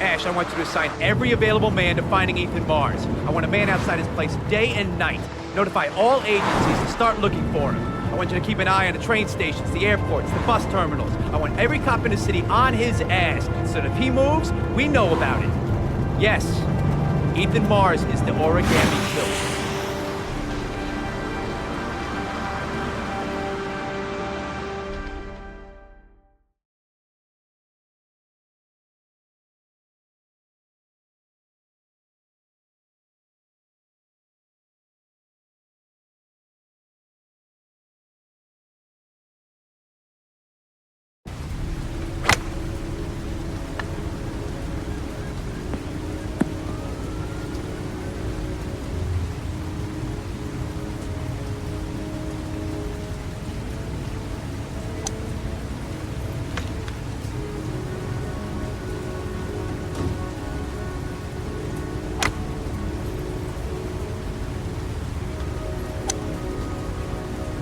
Ash, I want you to assign every available man to finding Ethan Mars. I want a man outside his place day and night. Notify all agencies to start looking for him. I want you to keep an eye on the train stations, the airports, the bus terminals. I want every cop in the city on his ass, so that if he moves, we know about it. Yes, Ethan Mars is the Origami Killer.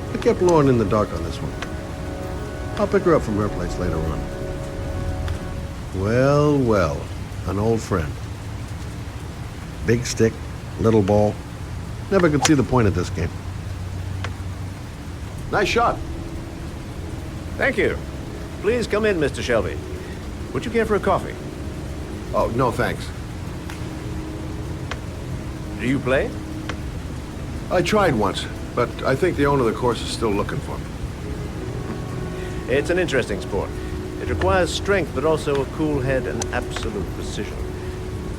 I kept Lauren in the dark on this one. I'll pick her up from her place later on. Well, well, an old friend. Big stick, little ball. Never could see the point of this game. Nice shot. Thank you. Please come in, Mr. Shelby. Would you care for a coffee? Oh, no thanks. Do you play? I tried once, but I think the owner of the course is still looking for me. It's an interesting sport. It requires strength, but also a cool head and absolute precision.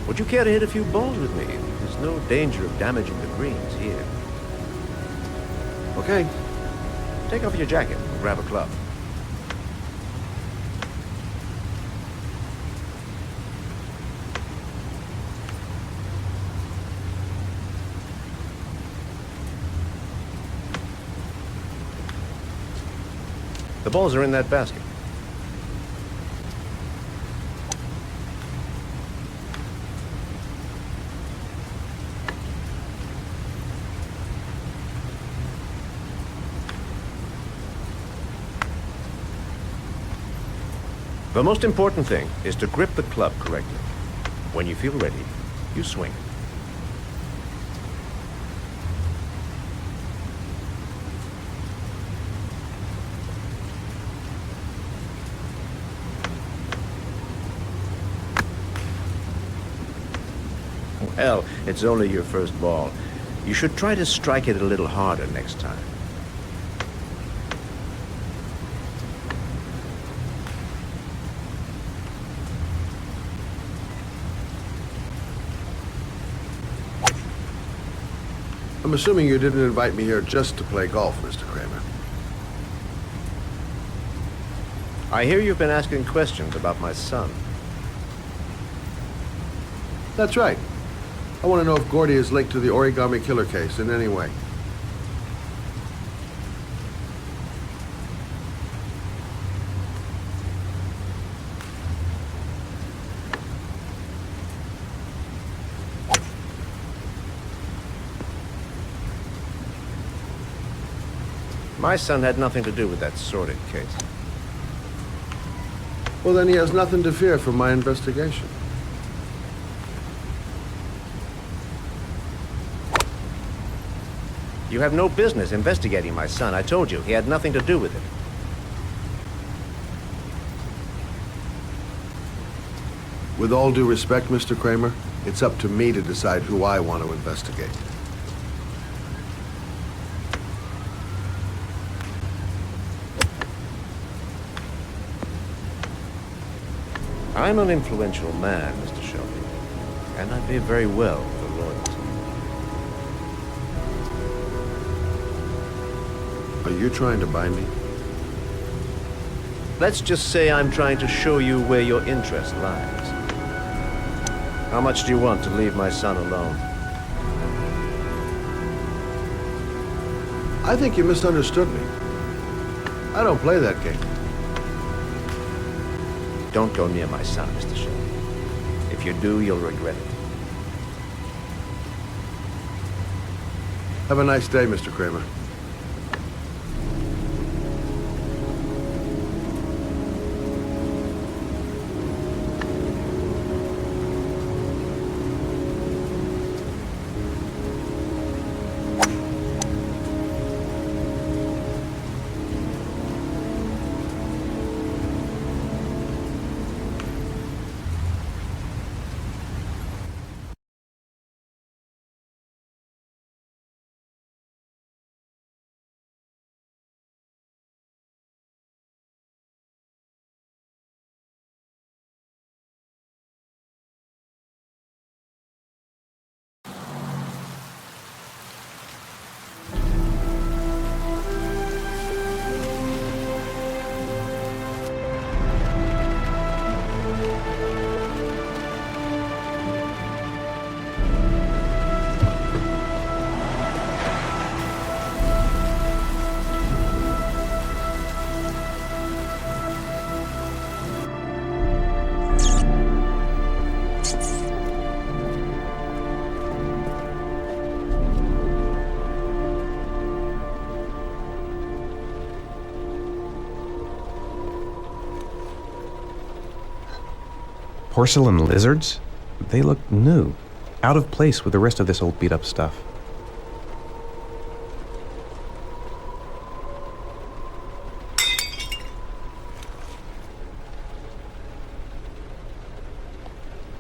Would you care to hit a few balls with me? There's no danger of damaging the greens here. Okay. Take off your jacket and grab a club. The balls are in that basket. The most important thing is to grip the club correctly. When you feel ready, you swing. Well, it's only your first ball. You should try to strike it a little harder next time. I'm assuming you didn't invite me here just to play golf, Mr. Kramer. I hear you've been asking questions about my son. That's right. I want to know if Gordy is linked to the Origami Killer case in any way. My son had nothing to do with that sordid case. Well, then he has nothing to fear from my investigation. You have no business investigating my son. I told you, he had nothing to do with it. With all due respect, Mr. Kramer, it's up to me to decide who I want to investigate. I'm an influential man, Mr. Shelby, and I pay very well for loyalty. Are you trying to buy me? Let's just say I'm trying to show you where your interest lies. How much do you want to leave my son alone? I think you misunderstood me. I don't play that game. Don't go near my son, Mr. Shelby. If you do, you'll regret it. Have a nice day, Mr. Kramer. Porcelain lizards? They look new, out of place with the rest of this old beat-up stuff.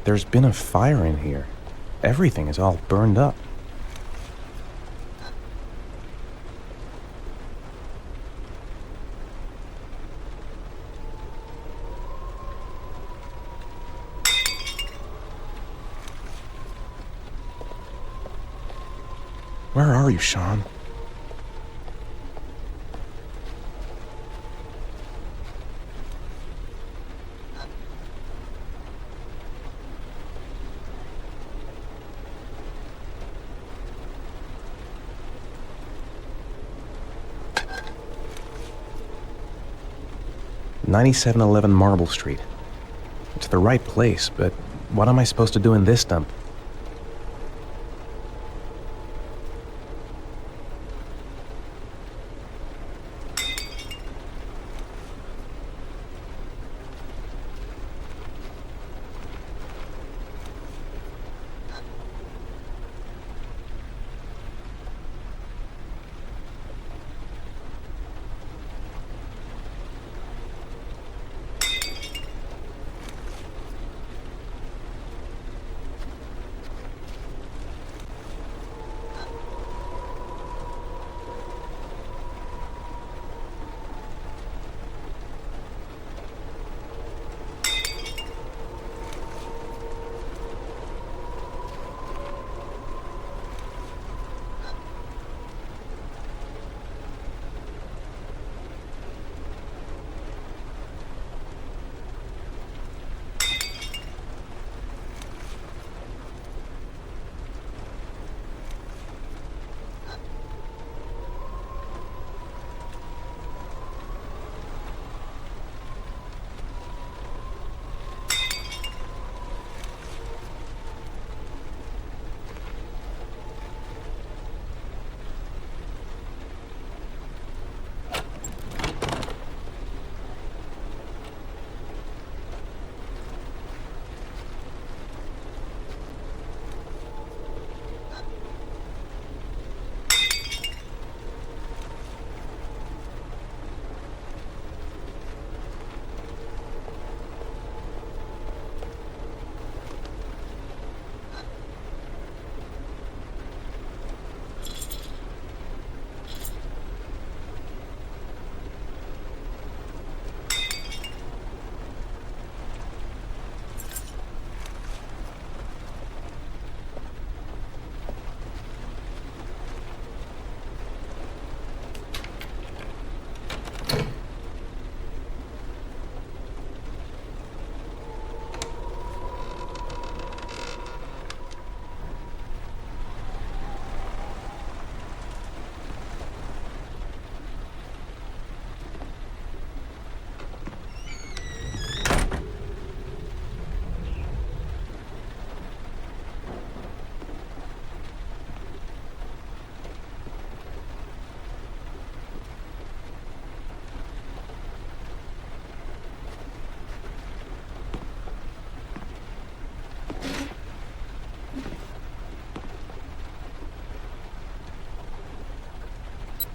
There's been a fire in here. Everything is all burned up. Where are you, Sean? $9711 Marble Street. It's the right place, but what am I supposed to do in this dump?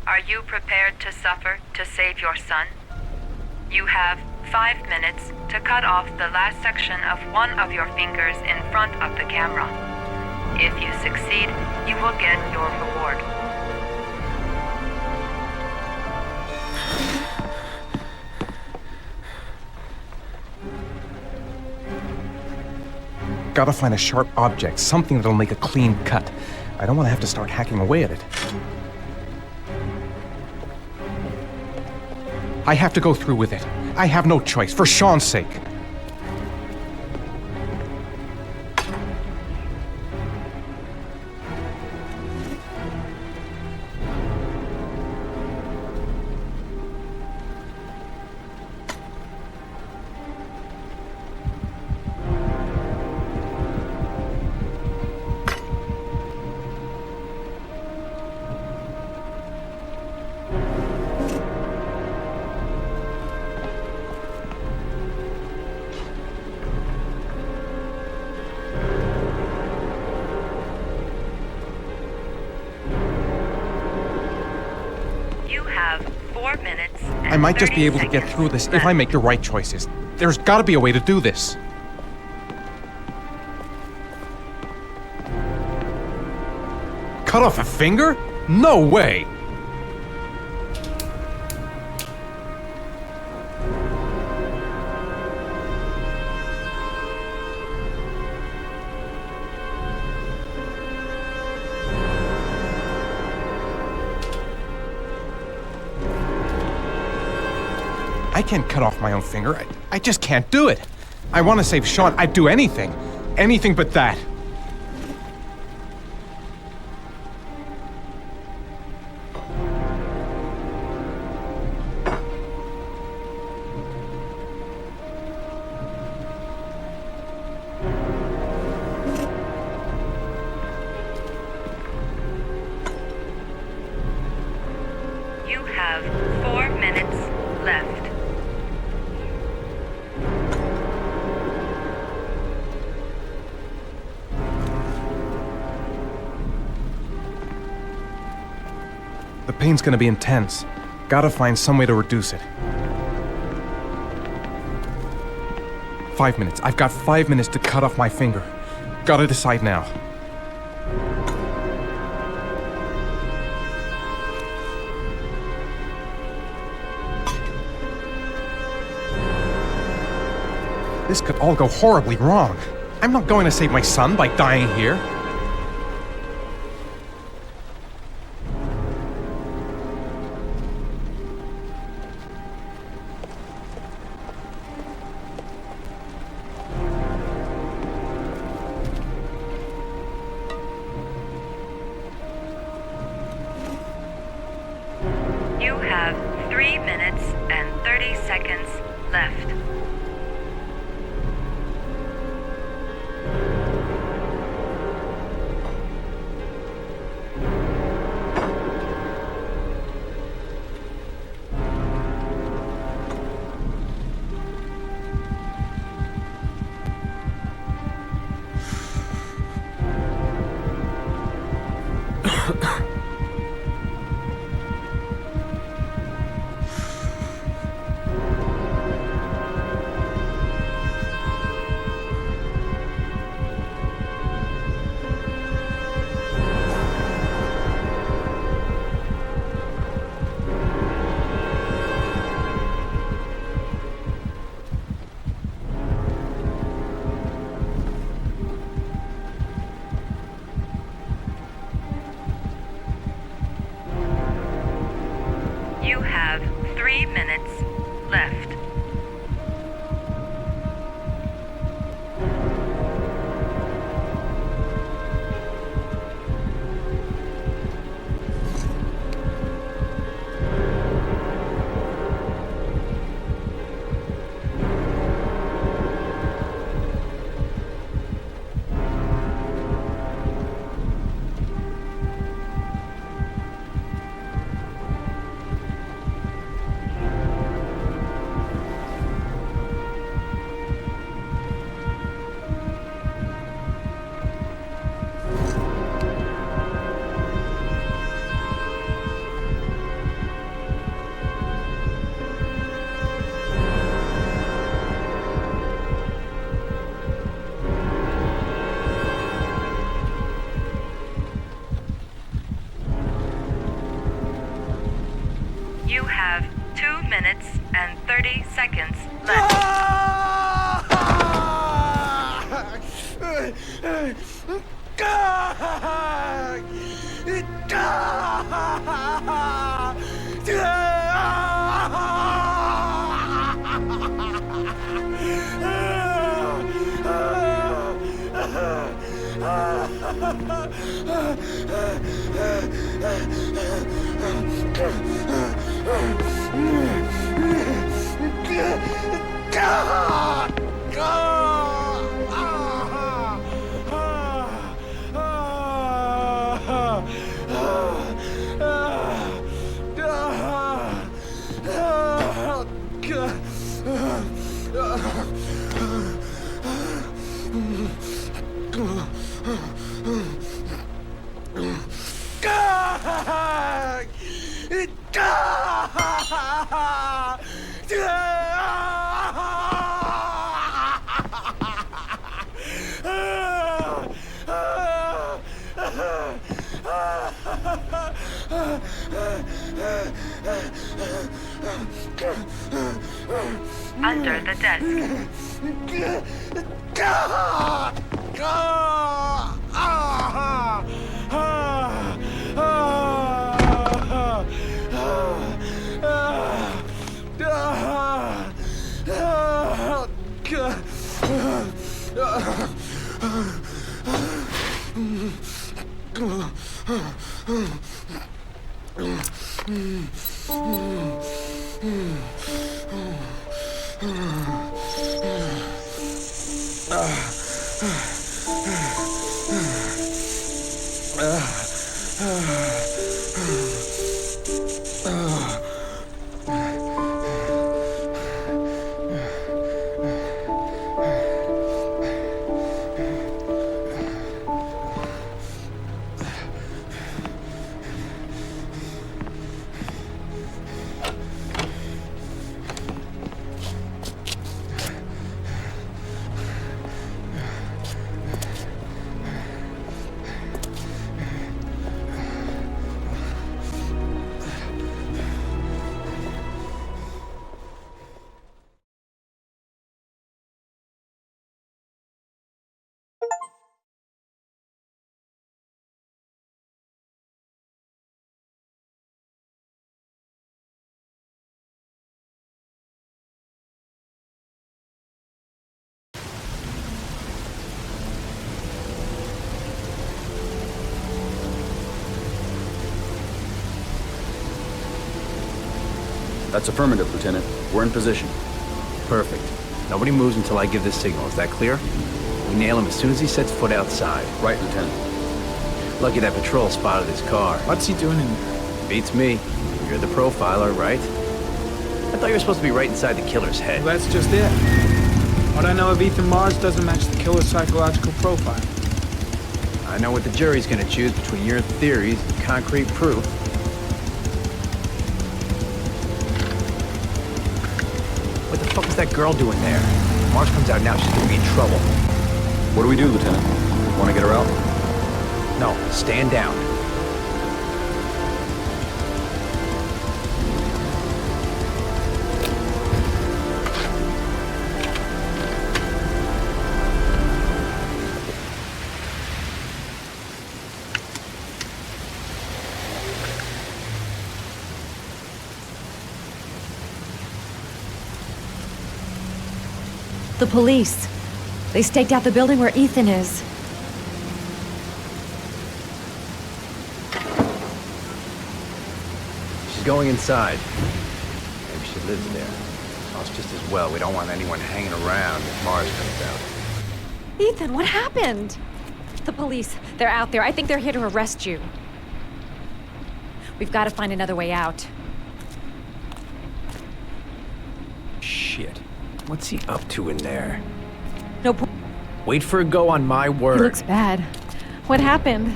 Are you prepared to suffer to save your son? You have 5 minutes to cut off the last section of one of your fingers in front of the camera. If you succeed, you will get your reward. Gotta find a sharp object, something that'll make a clean cut. I don't want to have to start hacking away at it. I have to go through with it. I have no choice, for Sean's sake. I might just be able to get through this if I make the right choices. There's gotta be a way to do this. Cut off a finger? No way! I can't cut off my own finger. I just can't do it. I want to save Sean. I'd do anything. Anything but that. You have 4 minutes left. The pain's gonna be intense. Gotta find some way to reduce it. 5 minutes. I've got 5 minutes to cut off my finger. Gotta decide now. This could all go horribly wrong. I'm not going to save my son by dying here. You have 3 minutes and 30 seconds left. You have 3 minutes left. You have 2 minutes and 30 seconds left. under the desk. That's affirmative, Lieutenant. We're in position. Perfect. Nobody moves until I give the signal. Is that clear? We nail him as soon as he sets foot outside. Right, Lieutenant. Lucky that patrol spotted his car. What's he doing in there? Beats me. You're the profiler, right? I thought you were supposed to be right inside the killer's head. Well, that's just it. What I know of Ethan Mars doesn't match the killer's psychological profile. I know what the jury's gonna choose between your theories and concrete proof. What the fuck is that girl doing there? If Mars comes out now, she's gonna be in trouble. What do we do, Lieutenant? Want to get her out? No, stand down. The police. They staked out the building where Ethan is. She's going inside. Maybe she lives there. Oh, it's just as well. We don't want anyone hanging around if Mars comes out. Ethan, what happened? The police. They're out there. I think they're here to arrest you. We've got to find another way out. Shit. What's he up to in there? No, Wait for a go on my word. he looks bad. What happened?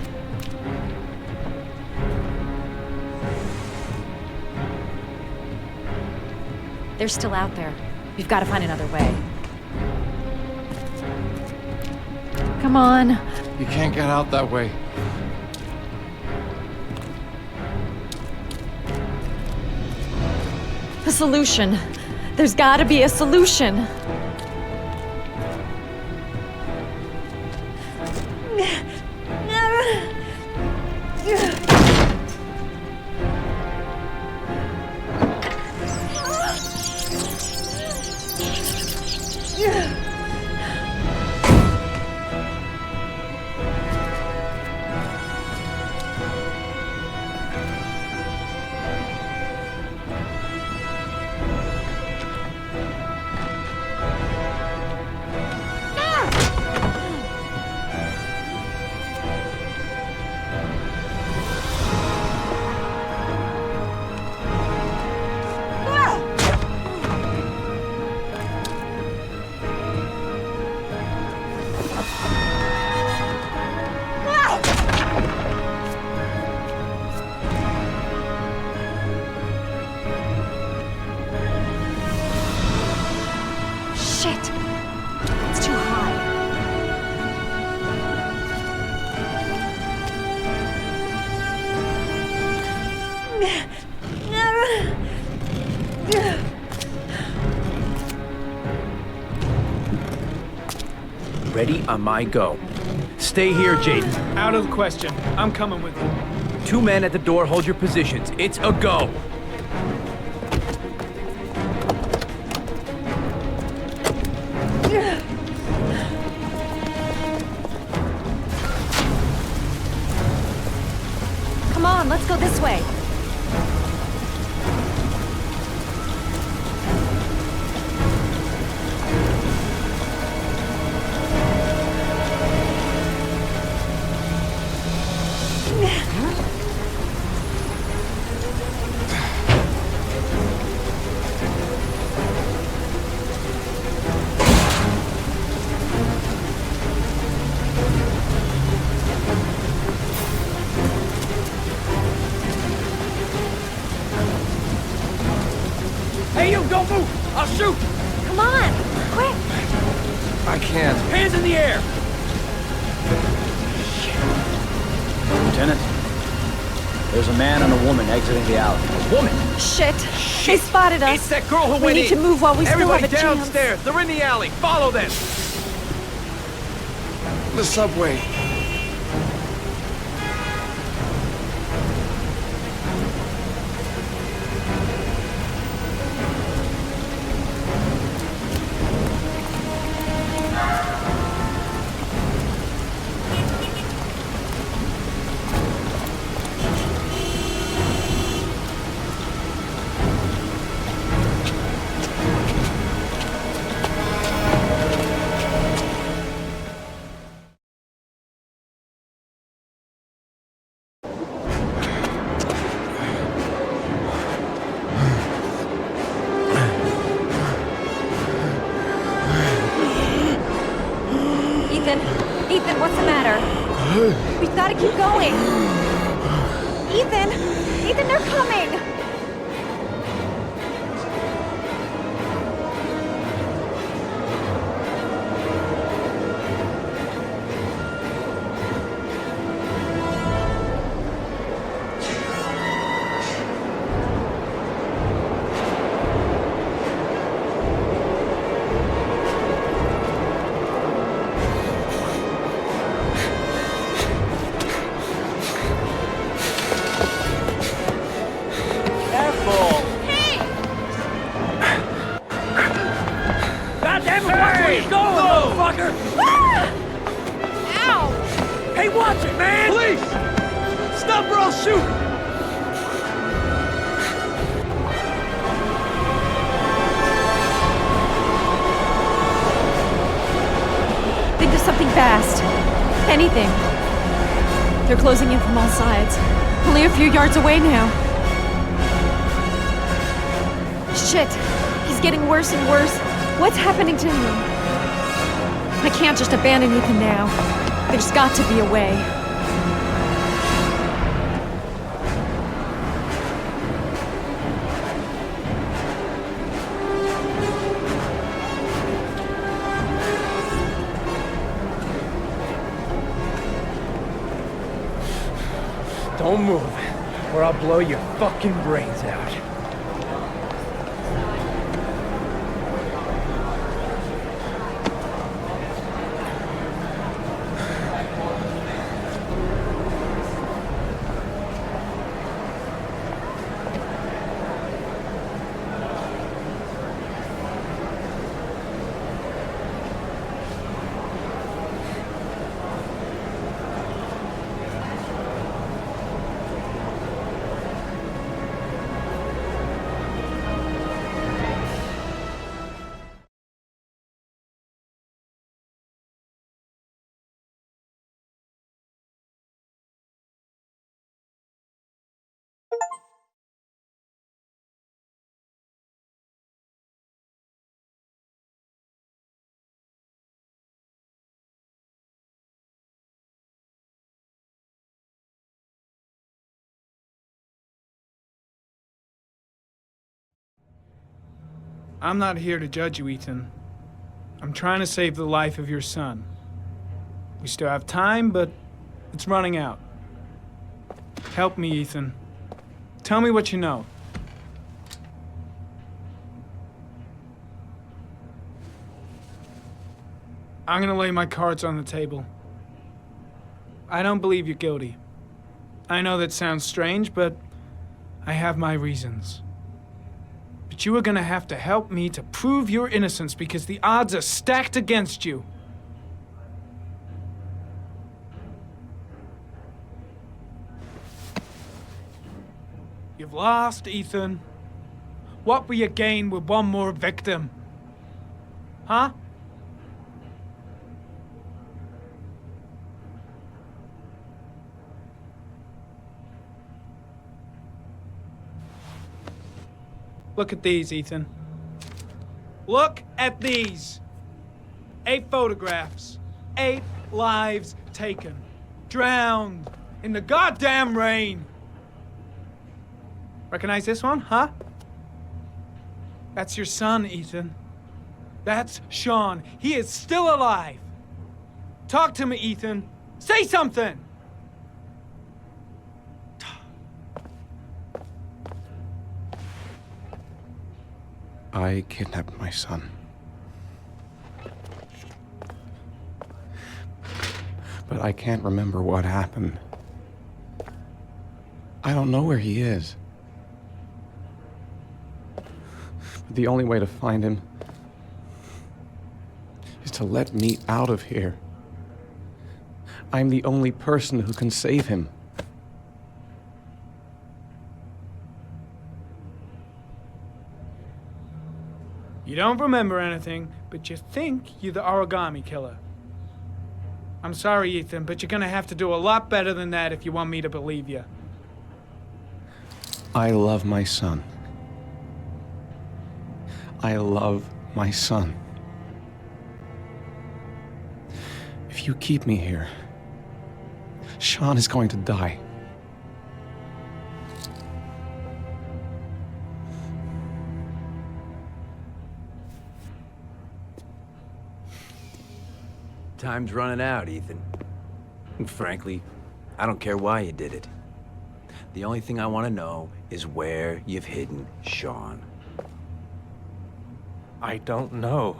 They're still out there. We've got to find another way. Come on. You can't get out that way. A solution. There's got to be a solution. ready on my go. Stay here, Jaden. Out of the question. I'm coming with you. 2 men at the door, hold your positions. It's a go. Come on, let's go this way. Hey, you, don't move! I'll shoot! Come on, quick! I can't. Hands in the air! Lieutenant, there's a man and a woman exiting the alley. Woman! Shit! They spotted us. It's that girl who We went in! need to move while we still have Everybody a chance. downstairs! They're in the alley! Follow them! The subway. Ethan, what's the matter? We've got to keep going. Ethan, they're coming. Hey, watch it, man! Police! Stop or I'll shoot! Think of something fast. Anything. They're closing in from all sides. Only a few yards away now. Shit! He's getting worse and worse. What's happening to him? I can't just abandon Ethan now. There's got to be a way. Don't move, or I'll blow your fucking brains out. I'm not here to judge you, Ethan. I'm trying to save the life of your son. We still have time, but it's running out. Help me, Ethan. Tell me what you know. I'm gonna lay my cards on the table. I don't believe you're guilty. I know that sounds strange, but I have my reasons. But you are gonna have to help me to prove your innocence because the odds are stacked against you. You've lost, Ethan. What will you gain with one more victim? Huh? Look at these, Ethan. Look at these. 8 photographs. 8 lives taken. Drowned in the goddamn rain. Recognize this one, huh? That's your son, Ethan. That's Sean. He is still alive. Talk to me, Ethan. Say something! I kidnapped my son. But I can't remember what happened. I don't know where he is. The only way to find him is to let me out of here. I'm the only person who can save him. You don't remember anything, but you think you're the Origami Killer. I'm sorry, Ethan, but you're gonna have to do a lot better than that if you want me to believe you. I love my son. I love my son. If you keep me here, Sean is going to die. Time's running out, Ethan. And frankly, I don't care why you did it. The only thing I want to know is where you've hidden Sean. I don't know.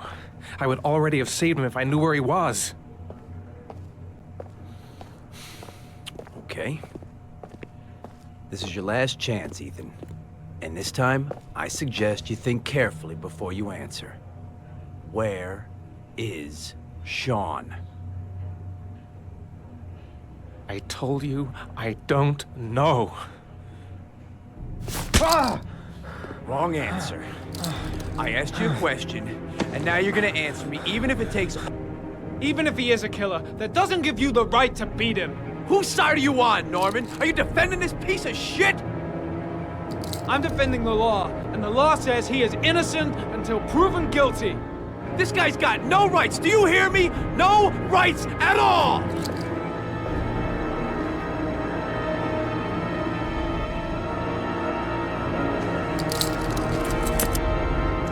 I would already have saved him if I knew where he was. Okay. This is your last chance, Ethan. And this time, I suggest you think carefully before you answer. Where is Sean? I told you I don't know. Wrong answer. I asked you a question, and now you're gonna answer me, even if it takes... Even if he is a killer, that doesn't give you the right to beat him. Whose side are you on, Norman? Are you defending this piece of shit? I'm defending the law, and the law says he is innocent until proven guilty. This guy's got no rights, do you hear me? No rights at all!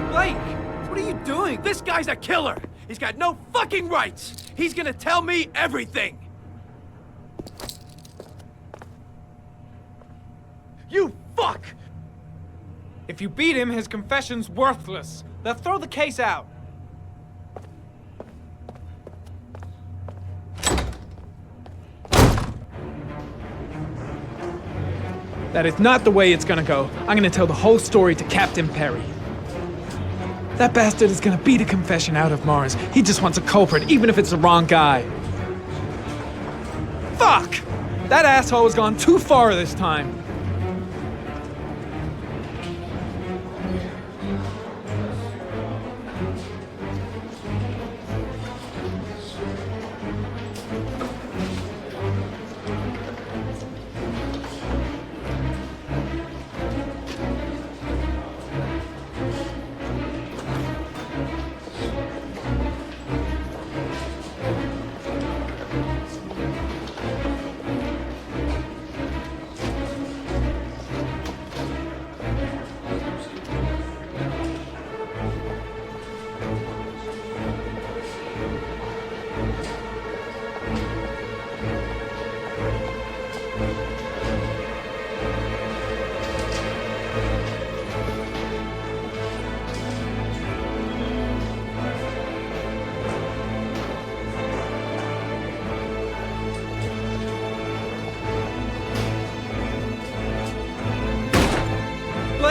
Blake, what are you doing? This guy's a killer! He's got no fucking rights! He's gonna tell me everything! You fuck! If you beat him, his confession's worthless. They'll throw the case out. That is not the way it's gonna go. I'm gonna tell the whole story to Captain Perry. That bastard is gonna beat a confession out of Mars. He just wants a culprit, even if it's the wrong guy. Fuck! That asshole has gone too far this time.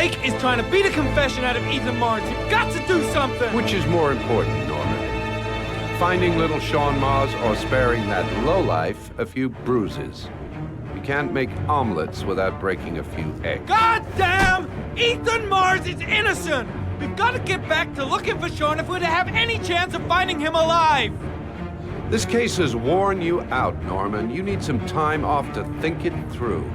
Blake is trying to beat a confession out of Ethan Mars. You've got to do something! Which is more important, Norman? Finding little Sean Mars or sparing that lowlife a few bruises? You can't make omelets without breaking a few eggs. God damn! Ethan Mars is innocent! We've got to get back to looking for Sean if we're to have any chance of finding him alive! This case has worn you out, Norman. You need some time off to think it through.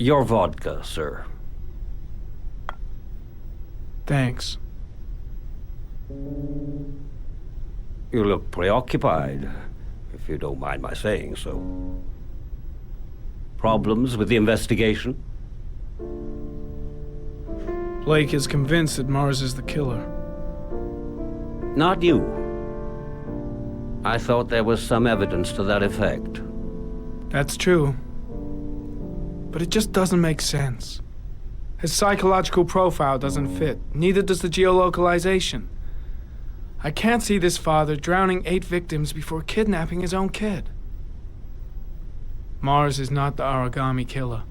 Your vodka, sir. Thanks. You look preoccupied, if you don't mind my saying so. Problems with the investigation? Blake is convinced that Mars is the killer. Not you. I thought there was some evidence to that effect. That's true. But it just doesn't make sense. His psychological profile doesn't fit. Neither does the geolocalization. I can't see this father drowning 8 victims before kidnapping his own kid. Mars is not the Origami Killer.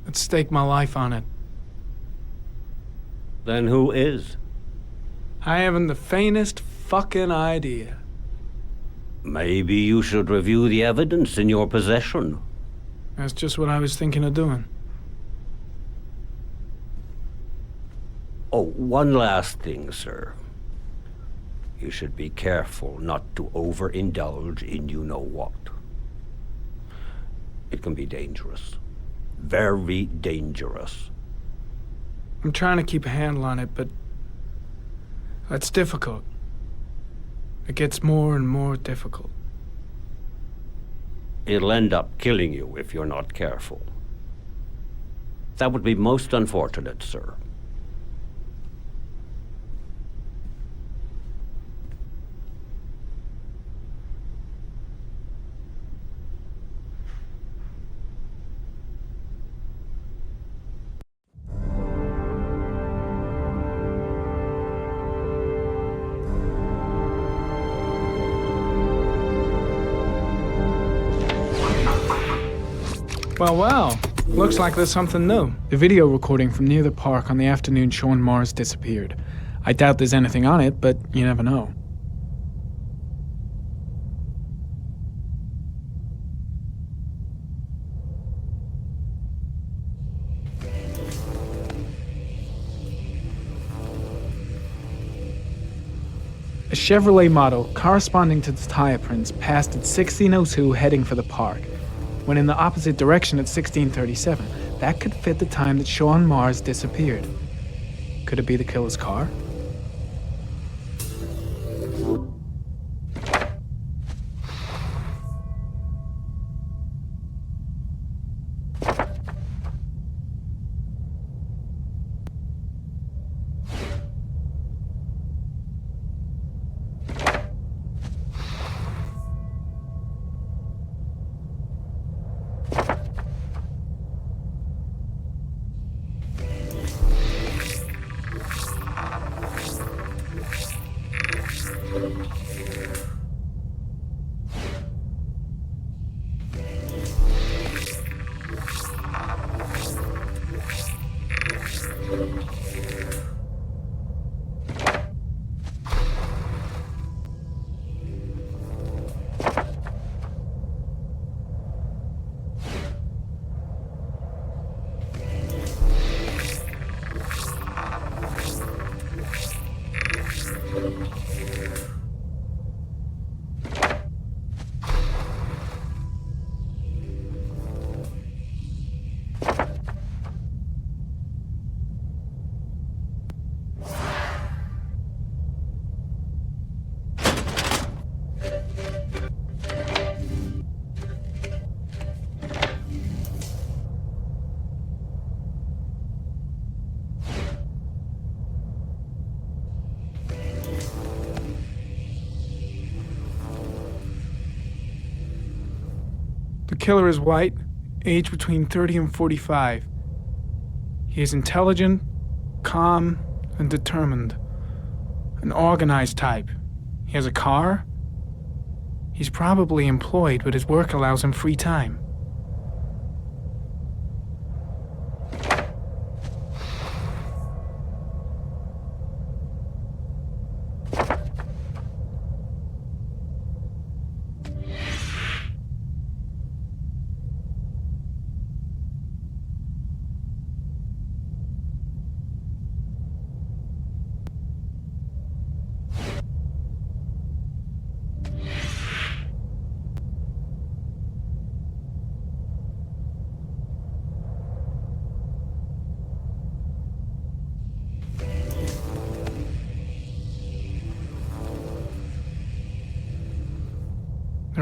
I'd stake my life on it. Then who is? I haven't the faintest fucking idea. Maybe you should review the evidence in your possession. That's just what I was thinking of doing. Oh, one last thing, sir. You should be careful not to overindulge in you-know-what. It can be dangerous. Very dangerous. I'm trying to keep a handle on it, but that's difficult. It gets more and more difficult. It'll end up killing you if you're not careful. That would be most unfortunate, sir. Well, looks like there's something new. The video recording from near the park on the afternoon Sean Mars disappeared. I doubt there's anything on it, but you never know. A Chevrolet model corresponding to the tire prints passed at 1602 heading for the park. When in the opposite direction at 1637. That could fit the time that Sean Mars disappeared. Could it be the killer's car? The killer is white, aged between 30 and 45. He is intelligent, calm, and determined. An organized type. He has a car. He's probably employed, but his work allows him free time.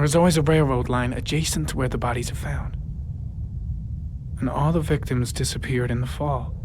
There is always a railroad line adjacent to where the bodies are found. And all the victims disappeared in the fall.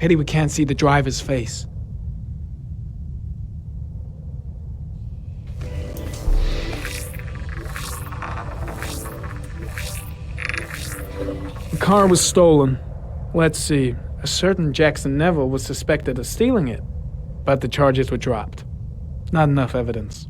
Pity we can't see the driver's face. The car was stolen. Let's see. A certain Jackson Neville was suspected of stealing it, but the charges were dropped. Not enough evidence.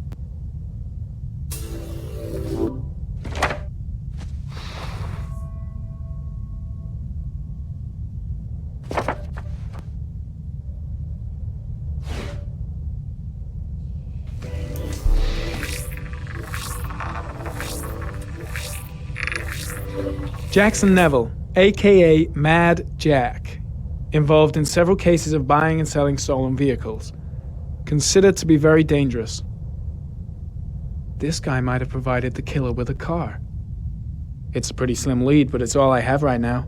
Jackson Neville, aka Mad Jack, involved in several cases of buying and selling stolen vehicles, considered to be very dangerous. This guy might have provided the killer with a car. It's a pretty slim lead, but it's all I have right now.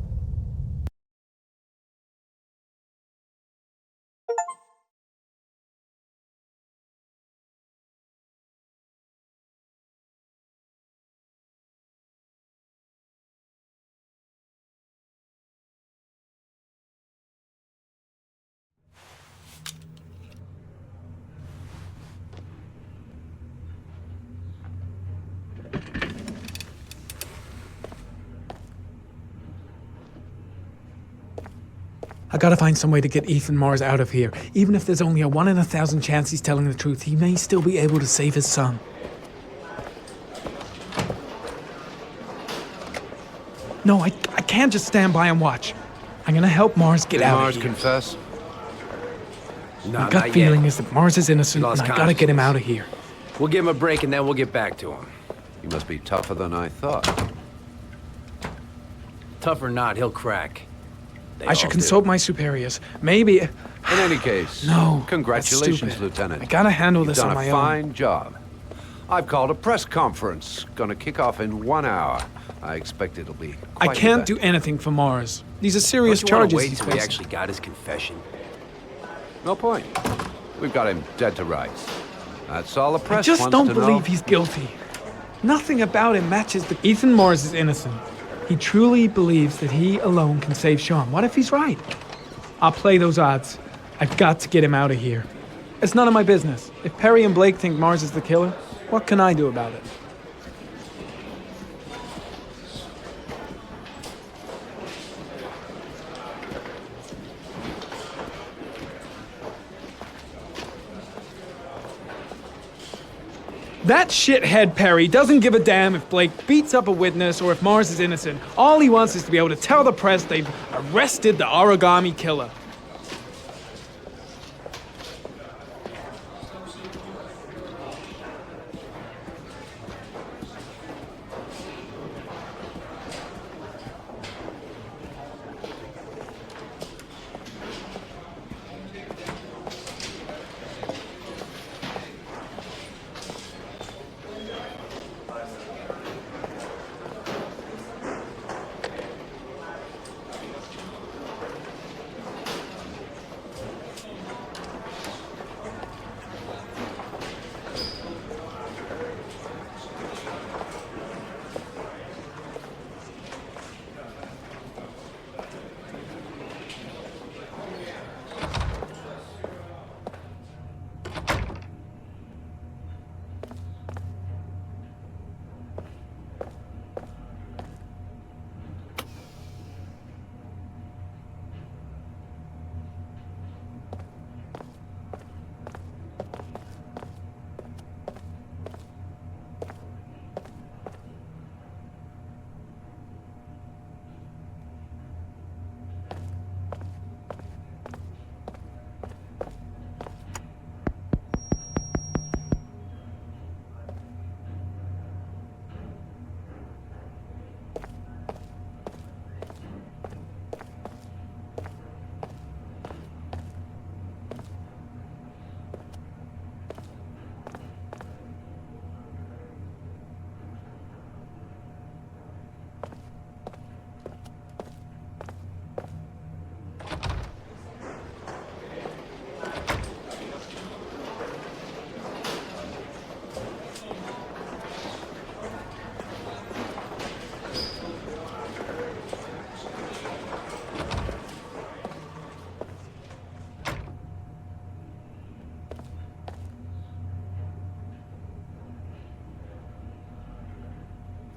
I gotta find some way to get Ethan Mars out of here. Even if there's only a 1 in 1,000 chance he's telling the truth, he may still be able to save his son. No, I can't just stand by and watch. I'm gonna help Mars get out Mars Did of here. Mars confess? No, My gut not feeling yet. is that Mars is innocent, and I gotta get him out of here. We'll give him a break and then we'll get back to him. You must be tougher than I thought. Tough or not, he'll crack. I should consult my superiors. Maybe... In any case, No, congratulations, that's stupid. Lieutenant. I gotta handle You've this done on my a own. fine job. I've called a press conference. Gonna kick off in 1 hour. I expect it'll be I quite can't event. do anything for Mars. These are serious Don't you wanna charges wait he's till we facing. actually got his confession? No point. We've got him dead to rights. That's all the I press just wants don't to believe know. he's guilty. Nothing about him matches the... Ethan Mars is innocent. He truly believes that he alone can save Sean. What if he's right? I'll play those odds. I've got to get him out of here. It's none of my business. If Perry and Blake think Mars is the killer, what can I do about it? That shithead Perry doesn't give a damn if Blake beats up a witness or if Mars is innocent. All he wants is to be able to tell the press they've arrested the Origami Killer.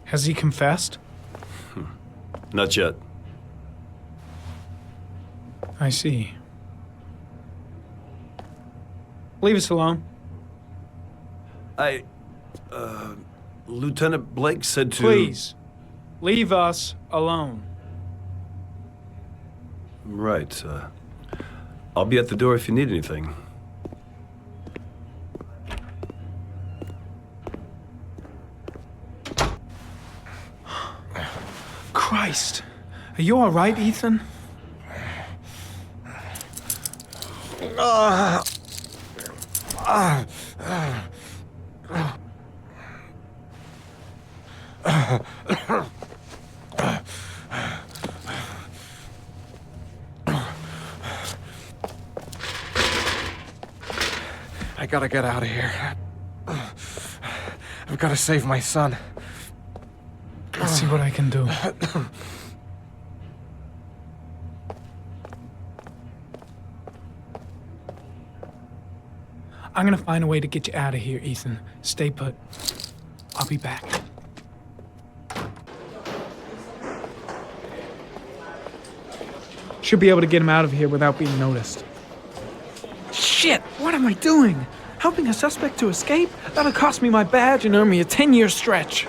Has he confessed? Not yet. I see. Leave us alone. Lieutenant Blake said to... Please, leave us alone. Right. I'll be at the door if you need anything. Christ. Are you all right, Ethan? I gotta get out of here. I've gotta save my son. Let's see what I can do. I'm gonna find a way to get you out of here, Ethan. Stay put. I'll be back. Should be able to get him out of here without being noticed. Shit! What am I doing? Helping a suspect to escape? That'll cost me my badge and earn me a 10-year stretch.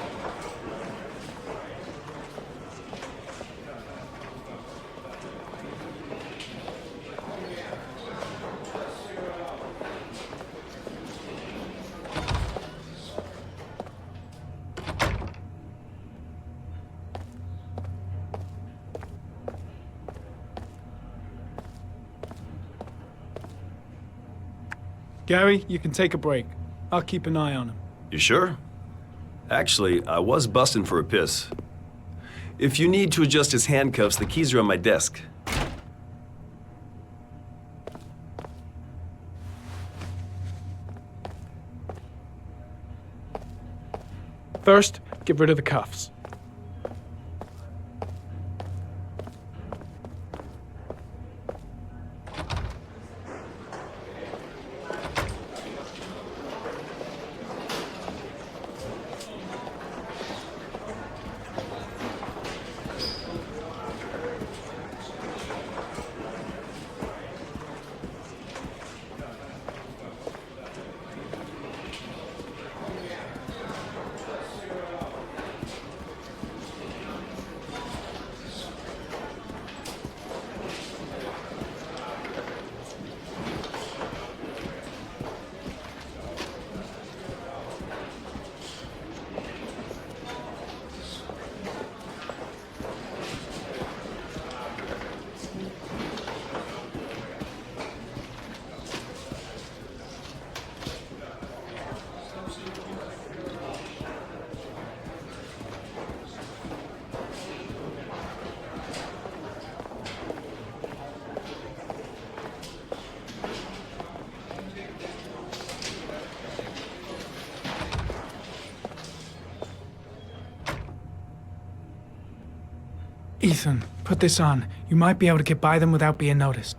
Gary, you can take a break. I'll keep an eye on him. You sure? Actually, I was busting for a piss. If you need to adjust his handcuffs, the keys are on my desk. First, get rid of the cuffs. Ethan, put this on. You might be able to get by them without being noticed.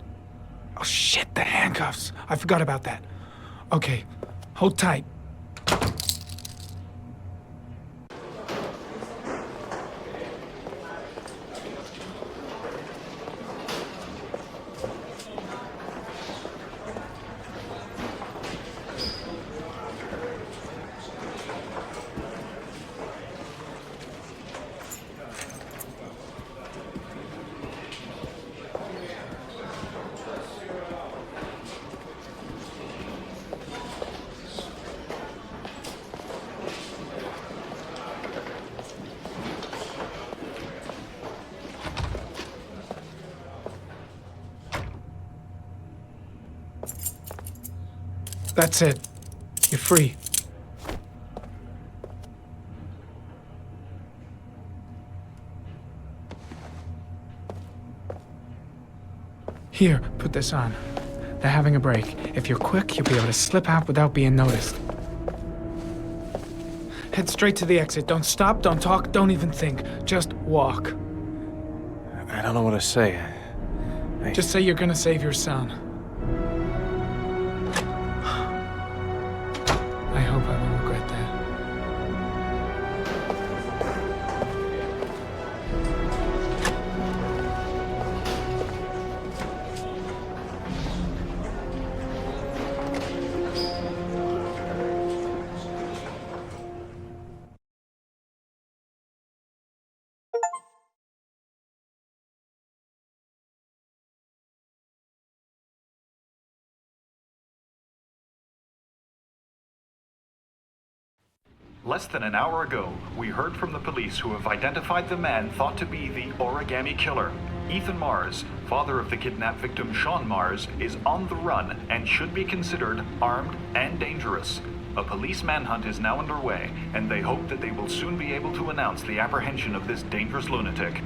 Oh shit, the handcuffs. I forgot about that. Okay, hold tight. That's it. You're free. Here, put this on. They're having a break. If you're quick, you'll be able to slip out without being noticed. Head straight to the exit. Don't stop, don't talk, don't even think. Just walk. I don't know what to say. Just say you're gonna save your son. I hope I won't regret that. Less than an hour ago, we heard from the police who have identified the man thought to be the Origami Killer. Ethan Mars, father of the kidnapped victim Sean Mars, is on the run and should be considered armed and dangerous. A police manhunt is now underway, and they hope that they will soon be able to announce the apprehension of this dangerous lunatic.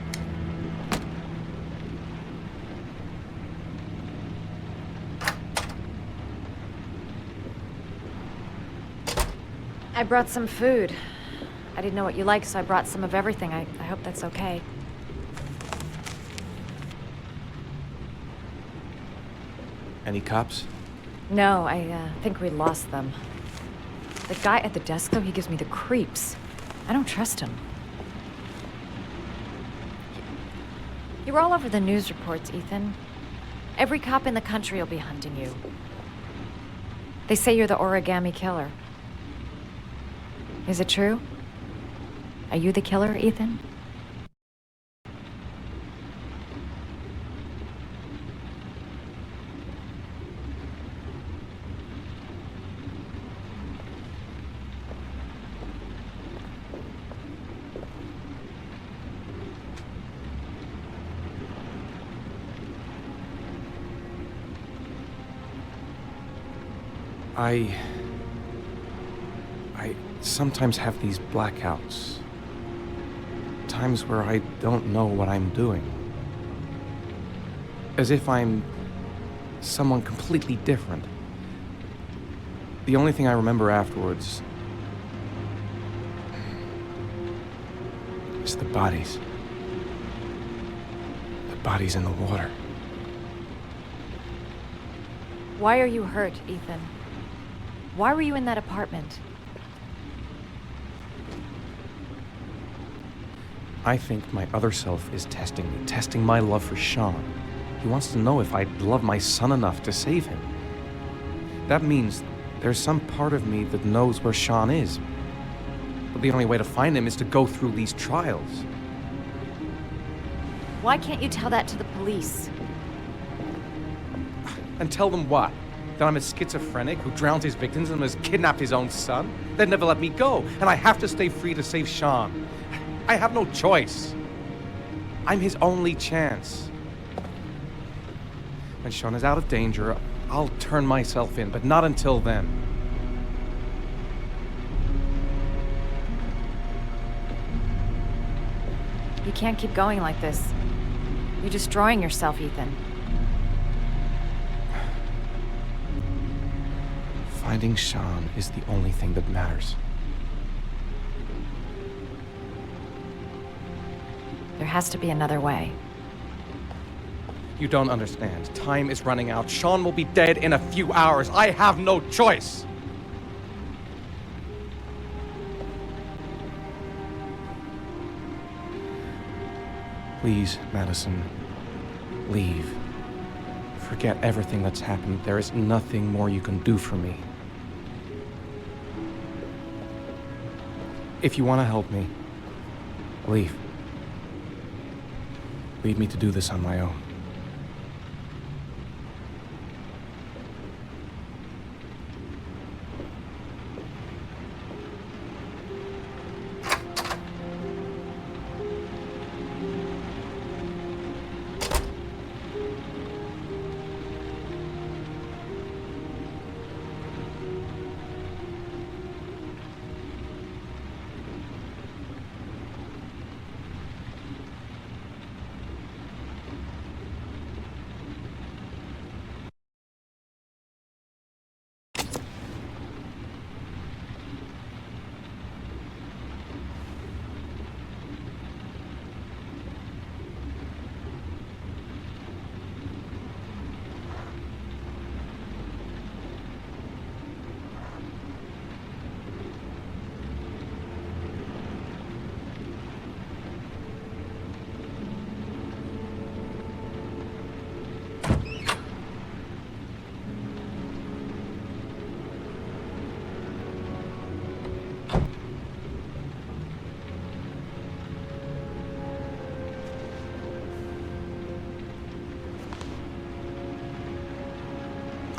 I brought some food. I didn't know what you liked, so I brought some of everything. I hope that's okay. Any cops? No, I think we lost them. The guy at the desk, though, he gives me the creeps. I don't trust him. You were all over the news reports, Ethan. Every cop in the country will be hunting you. They say you're the Origami Killer. Is it true? Are you the killer, Ethan? I sometimes have these blackouts. Times where I don't know what I'm doing. As if I'm someone completely different. The only thing I remember afterwards is the bodies. The bodies in the water. Why are you hurt, Ethan? Why were you in that apartment? I think my other self is testing me, testing my love for Sean. He wants to know if I'd love my son enough to save him. That means there's some part of me that knows where Sean is. But the only way to find him is to go through these trials. Why can't you tell that to the police? And tell them what? That I'm a schizophrenic who drowned his victims and has kidnapped his own son? They'd never let me go, and I have to stay free to save Sean. I have no choice. I'm his only chance. When Sean is out of danger, I'll turn myself in, but not until then. You can't keep going like this. You're destroying yourself, Ethan. Finding Sean is the only thing that matters. There has to be another way. You don't understand. Time is running out. Sean will be dead in a few hours. I have no choice. Please, Madison, leave. Forget everything that's happened. There is nothing more you can do for me. If you want to help me, leave. Leave me to do this on my own.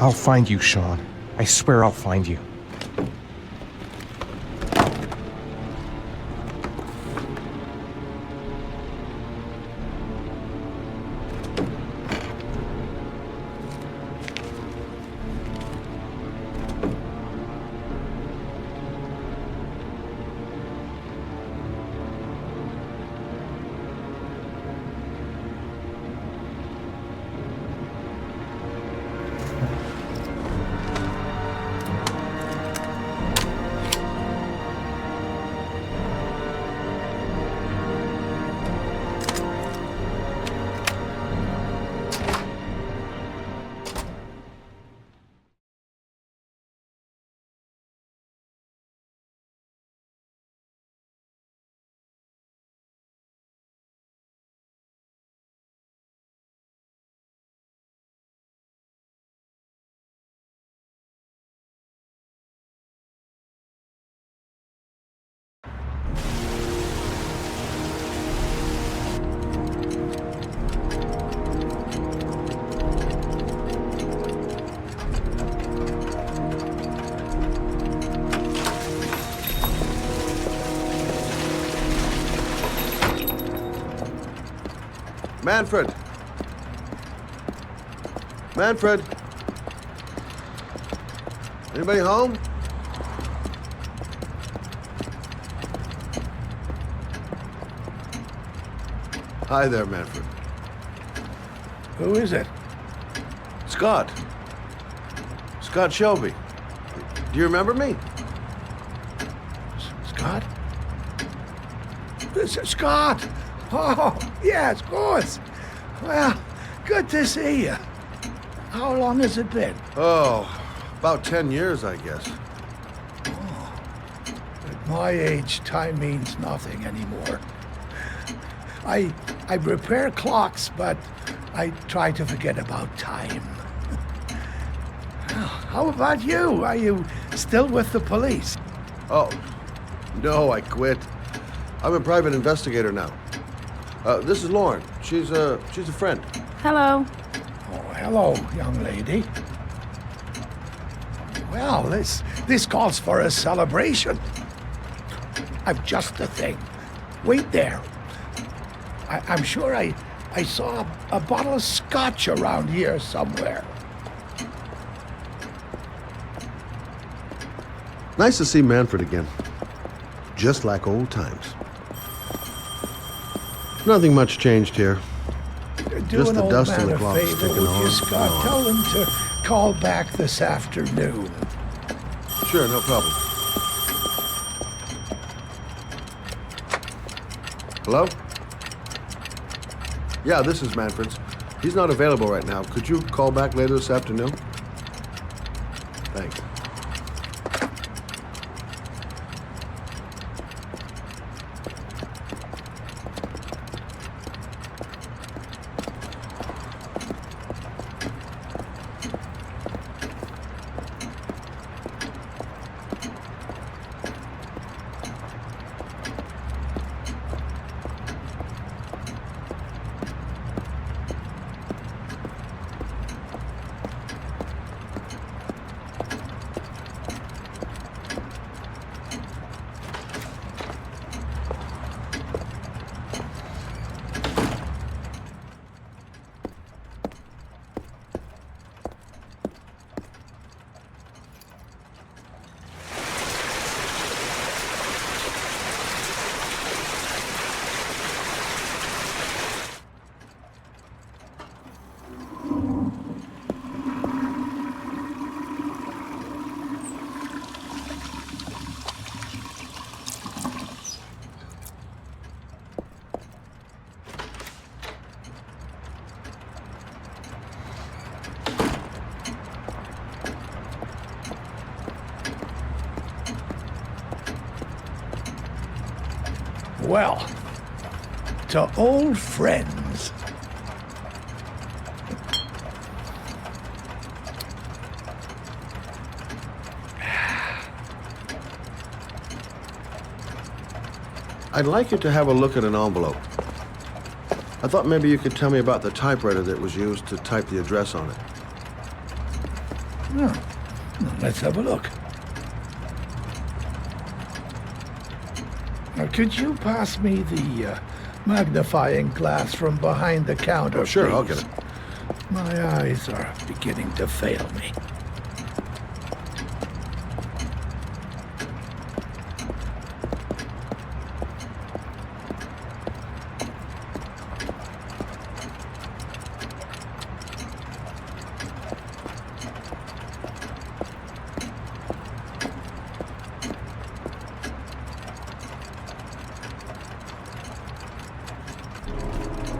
I'll find you, Sean. I swear I'll find you. Manfred! Manfred! Anybody home? Hi there, Manfred. Who is it? Scott. Scott Shelby. Do you remember me? Scott? Scott! Oh, yes, of course. Well, good to see you. How long has it been? Oh, about 10 years, I guess. At my age, time means nothing anymore. I repair clocks, but I try to forget about time. How about you? Are you still with the police? Oh, no, I quit. I'm a private investigator now. This is Lauren. She's a friend. Hello. Oh, hello, young lady. Well, this calls for a celebration. I've just the thing. Wait there. I'm sure I saw a bottle of scotch around here somewhere. Nice to see Manfred again. Just like old times. Nothing much changed here. Do Just an the old dust man in the a clock favor, sticking would on you, and Scott? on. Tell them to call back this afternoon. Sure, no problem. Hello? Yeah, this is Manfred's. He's not available right now. Could you call back later this afternoon? Thanks. Well, to old friends. I'd like you to have a look at an envelope. I thought maybe you could tell me about the typewriter that was used to type the address on it. Oh, let's have a look. Now, could you pass me the magnifying glass from behind the counter, sure, please? I'll get it. My eyes are beginning to fail me.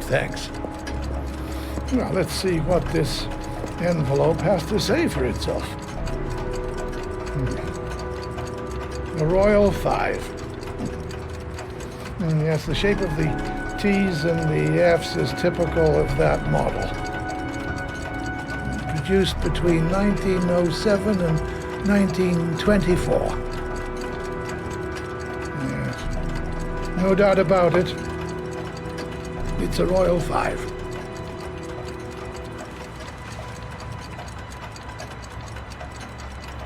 Thanks. Well, let's see what this envelope has to say for itself. The Royal 5. Yes, the shape of the T's and the F's is typical of that model. Produced between 1907 and 1924. Yes. No doubt about it. It's a Royal 5.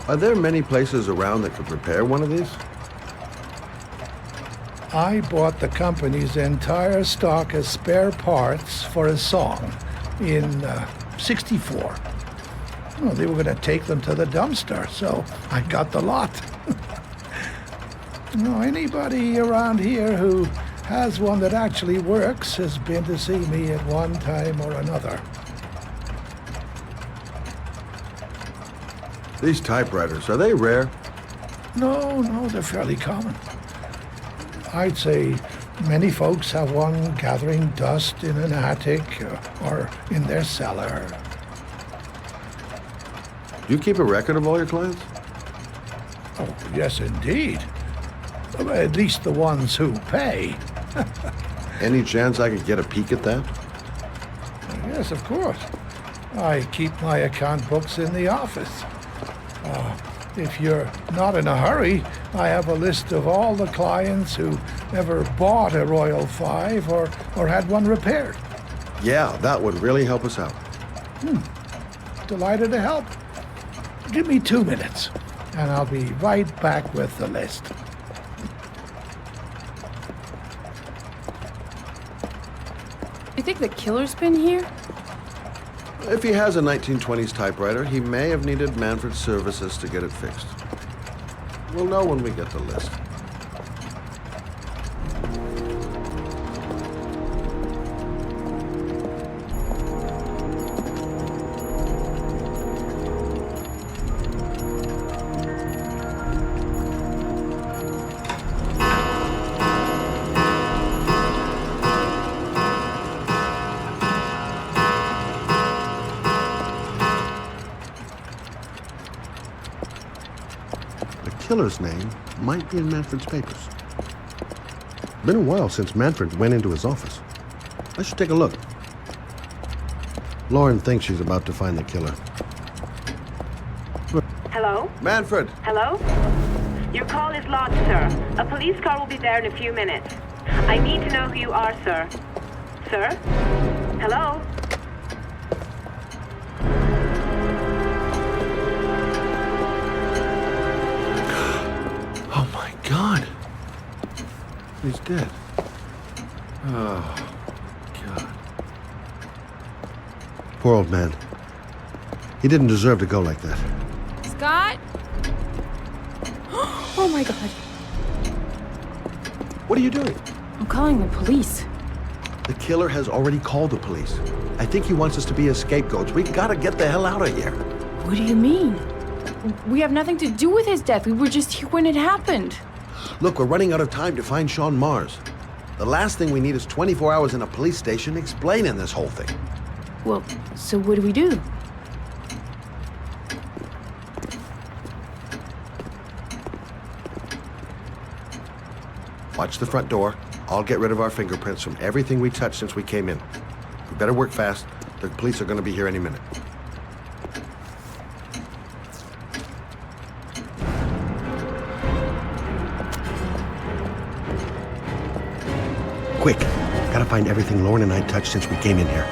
Are there many places around that could repair one of these? I bought the company's entire stock of spare parts for a song in '64. Well, they were going to take them to the dumpster, so I got the lot. Anybody around here who has one that actually works has been to see me at one time or another. These typewriters, are they rare? No, they're fairly common. I'd say many folks have one gathering dust in an attic or in their cellar. Do you keep a record of all your clients? Oh, yes, indeed. At least the ones who pay. Any chance I could get a peek at that? Yes, of course. I keep my account books in the office. If you're not in a hurry, I have a list of all the clients who ever bought a Royal 5 or had one repaired. Yeah, that would really help us out. Delighted to help. Give me 2 minutes, and I'll be right back with the list. You think the killer's been here? If he has a 1920s typewriter, he may have needed Manfred's services to get it fixed. We'll know when we get the list. The killer's name might be in Manfred's papers. Been a while since Manfred went into his office. I should take a look. Lauren thinks she's about to find the killer. Hello? Manfred! Hello? Your call is lodged, sir. A police car will be there in a few minutes. I need to know who you are, sir. Sir? Hello? Oh my God! He's dead. Oh, God. Poor old man. He didn't deserve to go like that. Scott? Oh my God. What are you doing? I'm calling the police. The killer has already called the police. I think he wants us to be his scapegoats. We gotta get the hell out of here. What do you mean? We have nothing to do with his death. We were just here when it happened. Look, we're running out of time to find Sean Mars. The last thing we need is 24 hours in a police station explaining this whole thing. Well, so what do we do? Watch the front door. I'll get rid of our fingerprints from everything we touched since we came in. We better work fast. The police are gonna be here any minute. Quick! Gotta find everything Lauren and I touched since we came in here.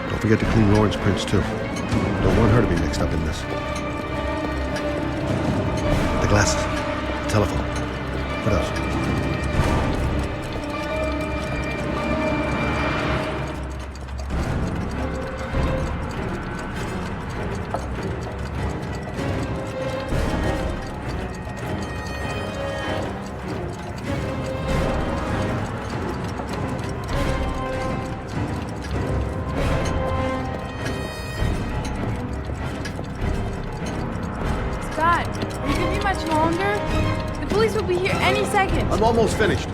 Don't forget to clean Lauren's prints, too. Don't want her to be mixed up in this. The glasses. The telephone. What else? police will be here any second. I'm almost finished.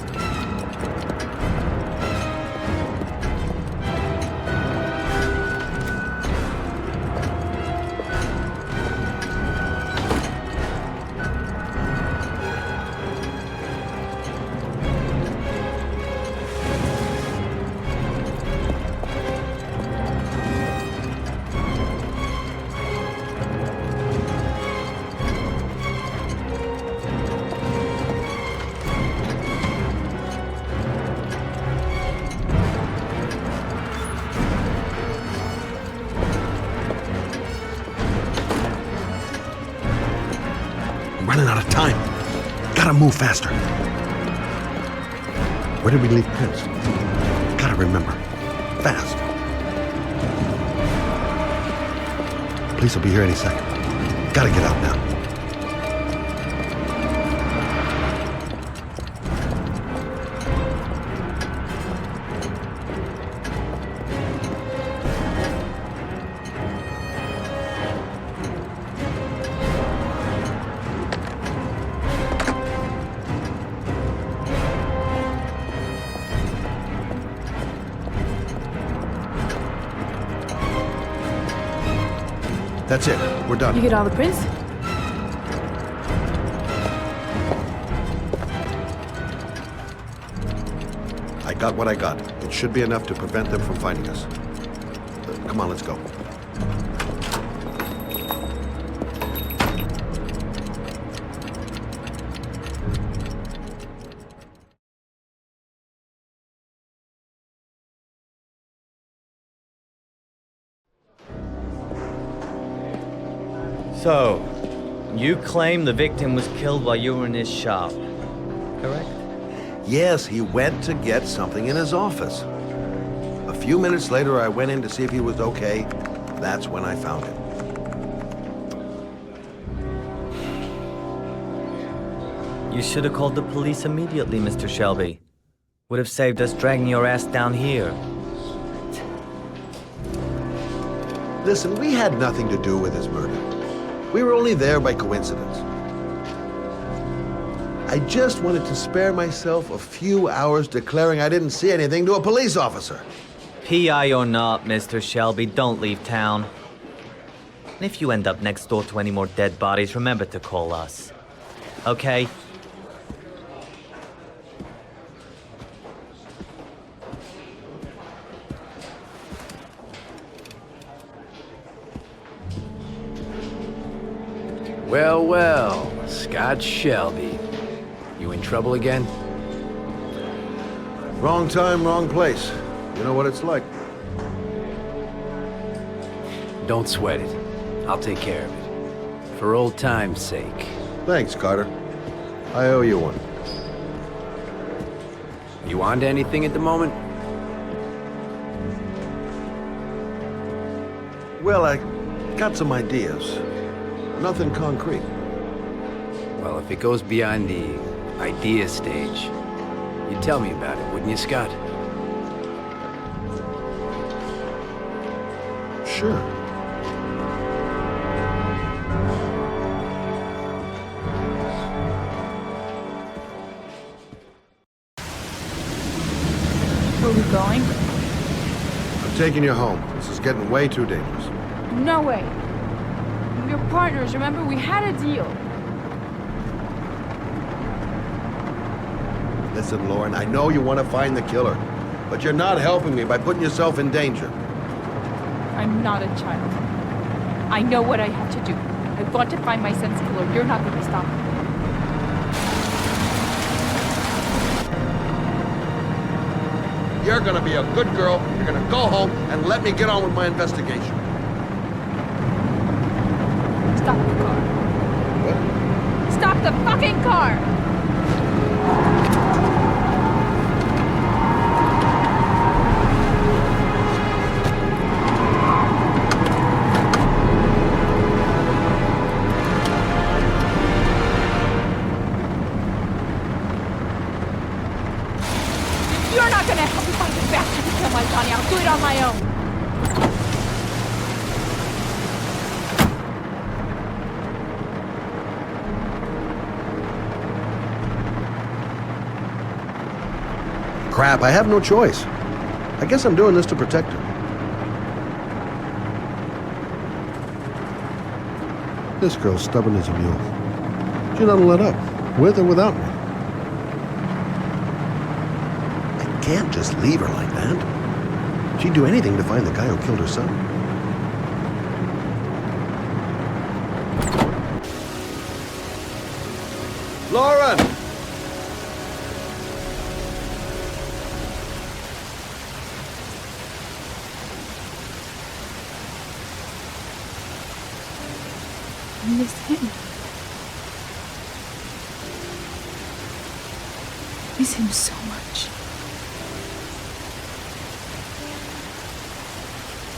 Running out of time. Gotta move faster. Where did we leave Prince? Gotta remember. Fast. Police will be here any second. Gotta get out now. That's it. We're done. You get all the prints? I got what I got. It should be enough to prevent them from finding us. Come on, let's go. So, you claim the victim was killed while you were in his shop, correct? Yes, he went to get something in his office. A few minutes later, I went in to see if he was okay. That's when I found him. You should have called the police immediately, Mr. Shelby. Would have saved us dragging your ass down here. Listen, we had nothing to do with his murder. We were only there by coincidence. I just wanted to spare myself a few hours declaring I didn't see anything to a police officer. PI or not, Mr. Shelby, don't leave town. And if you end up next door to any more dead bodies, remember to call us. Okay? Well, well, Scott Shelby. You in trouble again? Wrong time, wrong place. You know what it's like. Don't sweat it. I'll take care of it. For old time's sake. Thanks, Carter. I owe you one. You on to anything at the moment? Well, I got some ideas. Nothing concrete. Well, if it goes beyond the idea stage, you'd tell me about it, wouldn't you, Scott? Sure. Where are we going? I'm taking you home. This is getting way too dangerous. No way. We're partners, remember? We had a deal. Listen, Lauren, I know you want to find the killer, but you're not helping me by putting yourself in danger. I'm not a child. I know what I have to do. I want to find my son's killer. You're not going to stop me. You're going to be a good girl. You're going to go home and let me get on with my investigation. Stop the car. What? Stop the fucking car! You're not gonna help me find the bastard to kill my Johnny. I'll do it on my own. Crap, I have no choice. I guess I'm doing this to protect her. This girl's stubborn as a mule. She doesn't let up, with or without me. I can't just leave her like that. She'd do anything to find the guy who killed her son. Lauren! I miss him. I miss him so much.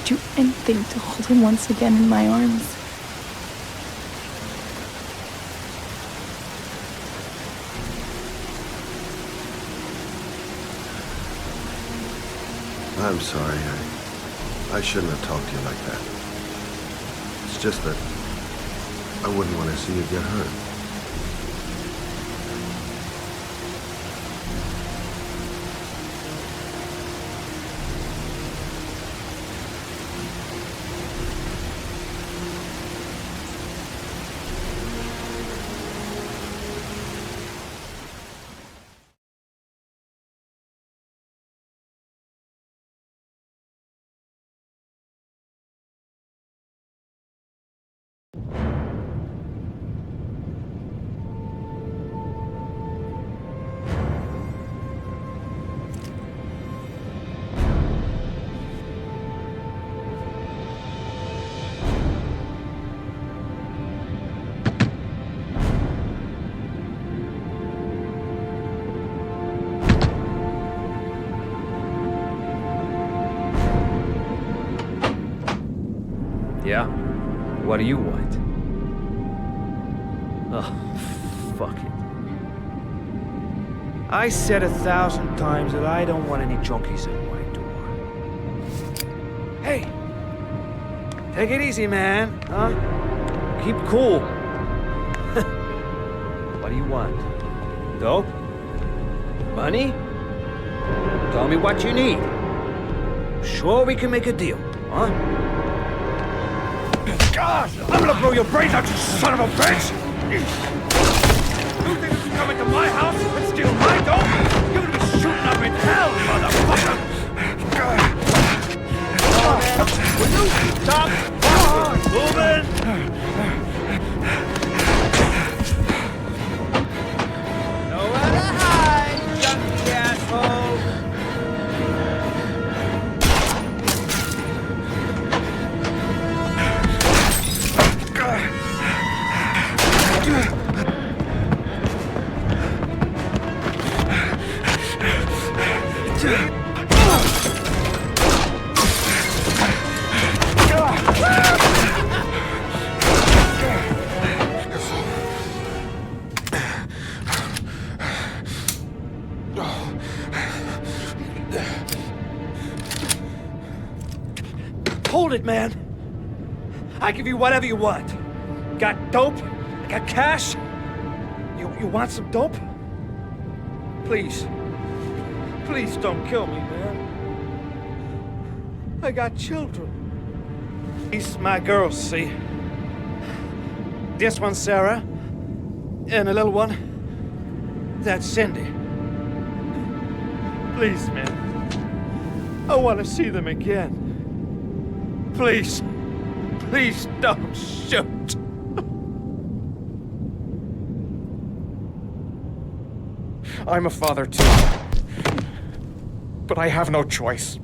Do anything to hold him once again in my arms. I'm sorry. I shouldn't have talked to you like that. It's just that I wouldn't want to see you get hurt. Yeah? What do you want? Oh, fuck it. I said 1,000 times that I don't want any junkies at my door. Hey! Take it easy, man, huh? Keep cool. What do you want? Dope? Money? Tell me what you need. Sure we can make a deal, huh? God! I'm gonna blow your brains out, you son of a bitch! You think you can come into my house and steal my dope? You're gonna be shooting up in hell, motherfucker! Will you stop moving? Nowhere to hide, junkie asshole! Hold it, man. I give you whatever you want. Got dope? I got cash? You want some dope? Please. Please don't kill me, man. I got children. These my girls, see? This one's Sarah. And a little one. That's Cindy. Please, man. I want to see them again. Please. Please don't shoot. I'm a father too. But I have no choice.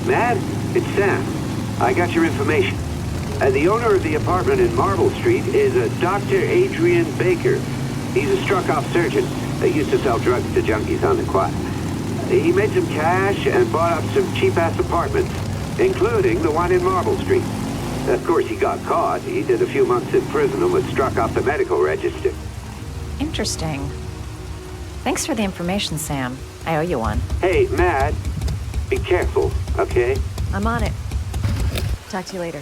Matt, it's Sam. I got your information. The owner of the apartment in Marble Street is a Dr. Adrian Baker. He's a struck-off surgeon that used to sell drugs to junkies on the quad. He made some cash and bought up some cheap-ass apartments, including the one in Marble Street. Of course, he got caught. He did a few months in prison and was struck off the medical register. Interesting. Thanks for the information, Sam. I owe you one. Hey, Matt, be careful, okay? I'm on it. Talk to you later.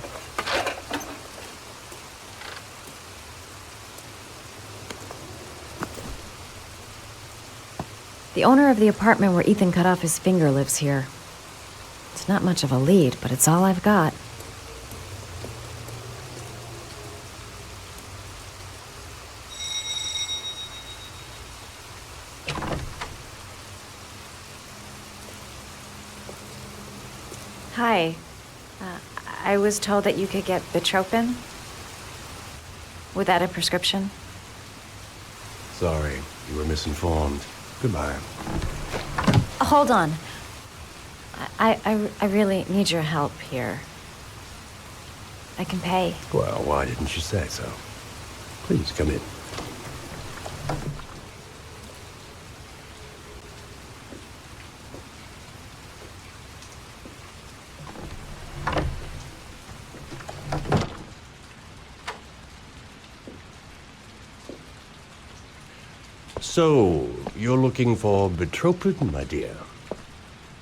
The owner of the apartment where Ethan cut off his finger lives here. It's not much of a lead, but it's all I've got. Hi. I was told that you could get Bitropin without a prescription. Sorry, you were misinformed. Goodbye. Hold on. I really need your help here. I can pay. Well, why didn't you say so? Please come in. So, you're looking for Bitropin, my dear?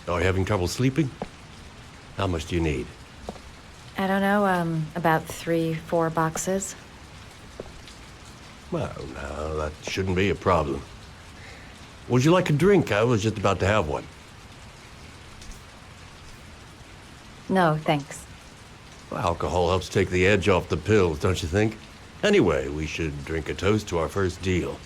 Are you having trouble sleeping? How much do you need? I don't know, about 3-4 boxes. Well, no, that shouldn't be a problem. Would you like a drink? I was just about to have one. No, thanks. Well, alcohol helps take the edge off the pills, don't you think? Anyway, we should drink a toast to our first deal.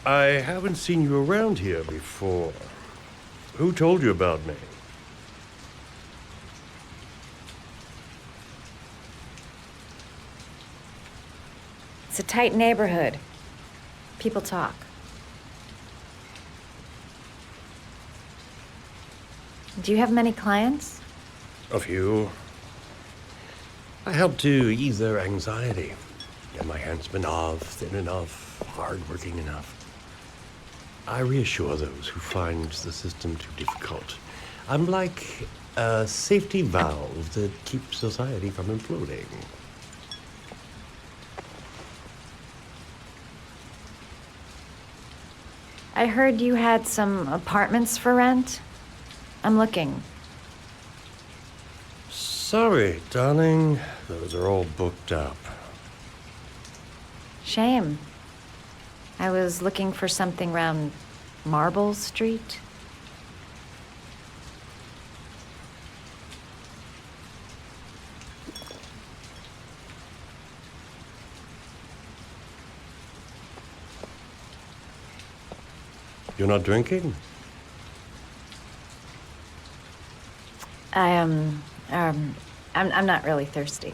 I haven't seen you around here before. Who told you about me? It's a tight neighborhood. People talk. Do you have many clients? A few. I help to ease their anxiety. Get my handsman off, thin enough, hard-working enough. I reassure those who find the system too difficult. I'm like a safety valve that keeps society from imploding. I heard you had some apartments for rent. I'm looking. Sorry, darling. Those are all booked up. Shame. I was looking for something around Marble Street. You're not drinking? I'm not really thirsty.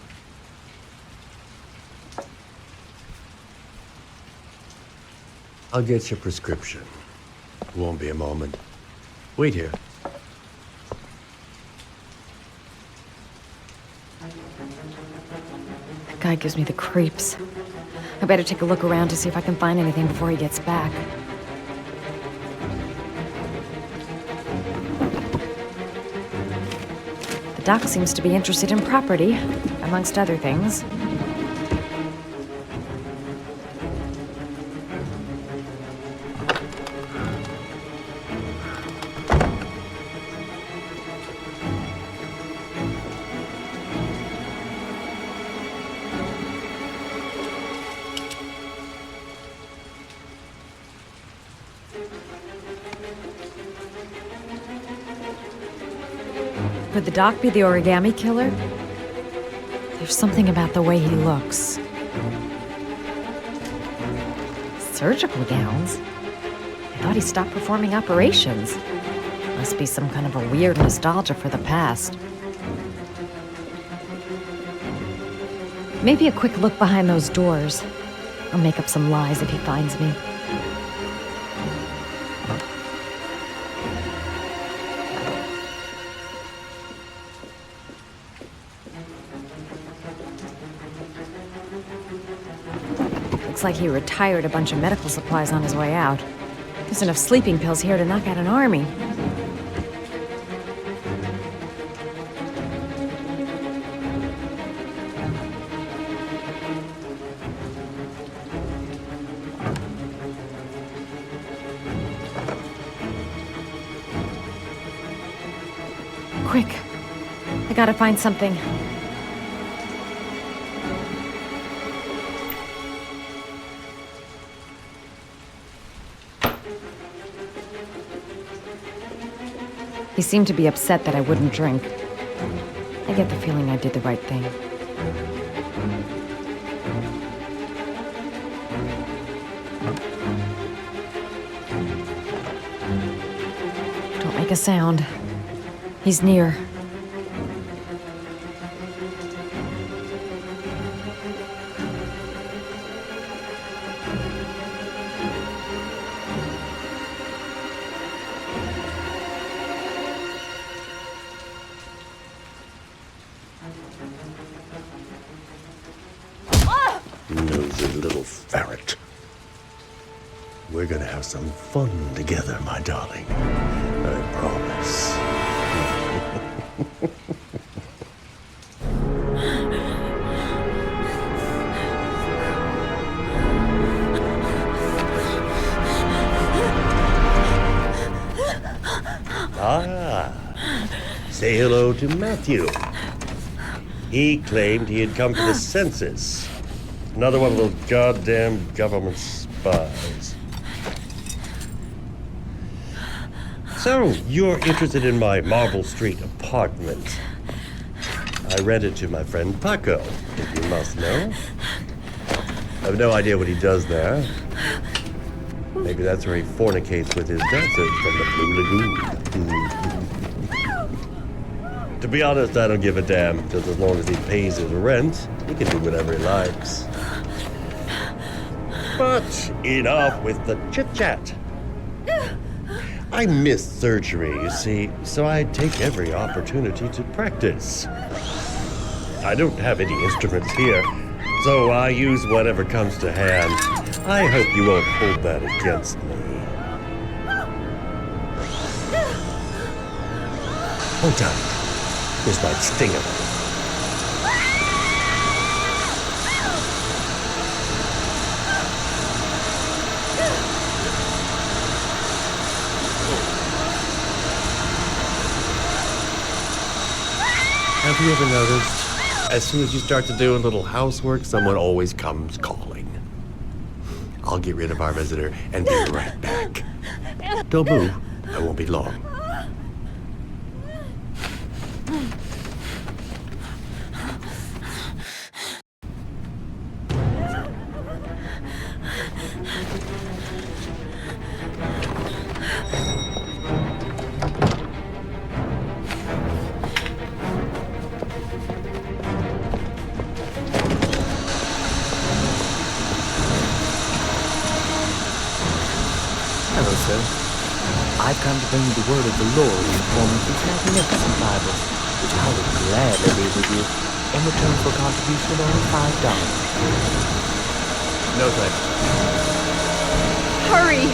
I'll get your prescription. Won't be a moment. Wait here. That guy gives me the creeps. I better take a look around to see if I can find anything before he gets back. The doc seems to be interested in property, amongst other things. Could the doc be the Origami Killer? There's something about the way he looks. Surgical gowns? I thought he stopped performing operations. Must be some kind of a weird nostalgia for the past. Maybe a quick look behind those doors. I'll make up some lies if he finds me. Looks like he retired a bunch of medical supplies on his way out. There's enough sleeping pills here to knock out an army. Quick. I gotta find something. He seemed to be upset that I wouldn't drink. I get the feeling I did the right thing. Don't make a sound. He's near. Nosy little ferret. We're gonna have some fun together, my darling. I promise. Say hello to Matthew. He claimed he had come to the census. Another one of those goddamn government spies. So, you're interested in my Marble Street apartment. I rent it to my friend Paco, if you must know. I have no idea what he does there. Maybe that's where he fornicates with his dancers from the Blue Lagoon. To be honest, I don't give a damn, just as long as he pays his rent, he can do whatever he likes. But enough with the chit-chat. I missed surgery, you see, so I take every opportunity to practice. I don't have any instruments here, so I use whatever comes to hand. I hope you won't hold that against me. Hold on. This might sting him. Have you ever noticed, as soon as you start to do a little housework, someone always comes calling? I'll get rid of our visitor and be right back. Don't move. I won't be long. I've come to bring you the word of the Lord in the form of these magnificent Bibles, which I would gladly leave with you in return for a contribution of only $5. No thanks. Hurry!